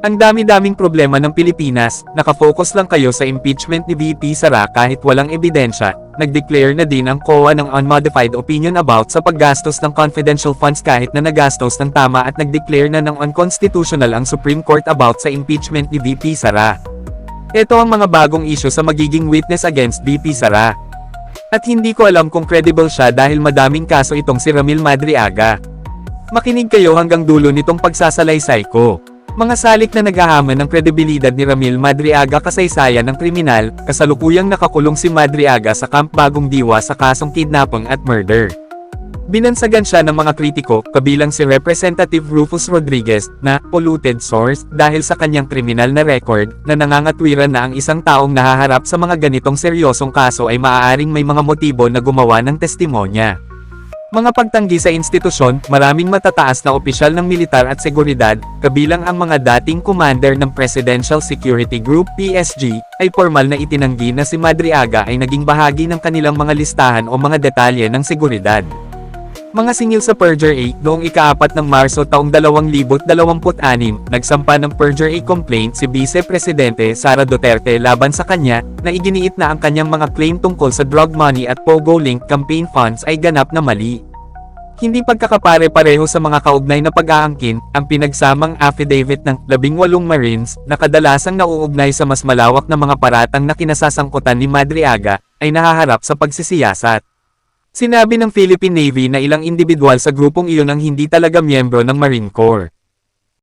Ang dami-daming problema ng Pilipinas, nakafocus lang kayo sa impeachment ni VP Sara kahit walang ebidensya, nag-declare na din ang COA ng unmodified opinion about sa paggastos ng confidential funds kahit na nagastos ng tama at nag-declare na ng unconstitutional ang Supreme Court about sa impeachment ni VP Sara. Ito ang mga bagong issue sa magiging witness against VP Sara. At hindi ko alam kung credible siya dahil madaming kaso itong si Ramil Madriaga. Makinig kayo hanggang dulo nitong pagsasalaysay ko. Mga salik na naghahaman ng kredibilidad ni Ramil Madriaga kasaysayan ng kriminal, kasalukuyang nakakulong si Madriaga sa Camp Bagong Diwa sa kasong kidnapping at murder. Binansagan siya ng mga kritiko, kabilang si Representative Rufus Rodriguez, na polluted source dahil sa kanyang kriminal na record, na nangangatwiran na ang isang taong nahaharap sa mga ganitong seryosong kaso ay maaaring may mga motibo na gumawa ng testimonya. Mga pagtanggi sa institusyon, maraming matataas na opisyal ng militar at seguridad, kabilang ang mga dating commander ng Presidential Security Group PSG, ay formal na itinanggi na si Madriaga ay naging bahagi ng kanilang mga listahan o mga detalye ng seguridad. Mga singil sa perjury, noong ika-4 ng Marso taong 2026, nagsampa ng perjury complaint si Vice Presidente Sara Duterte laban sa kanya, na iginiit na ang kanyang mga claim tungkol sa drug money at Pogo-linked campaign funds ay ganap na mali. Hindi pagkakapare-pareho sa mga kaugnay na pag-aangkin, ang pinagsamang affidavit ng 18 Marines, na kadalasang nauugnay sa mas malawak na mga paratang na kinasasangkutan ni Madriaga, ay nahaharap sa pagsisiyasat. Sinabi ng Philippine Navy na ilang individual sa grupong iyon ang hindi talaga miyembro ng Marine Corps.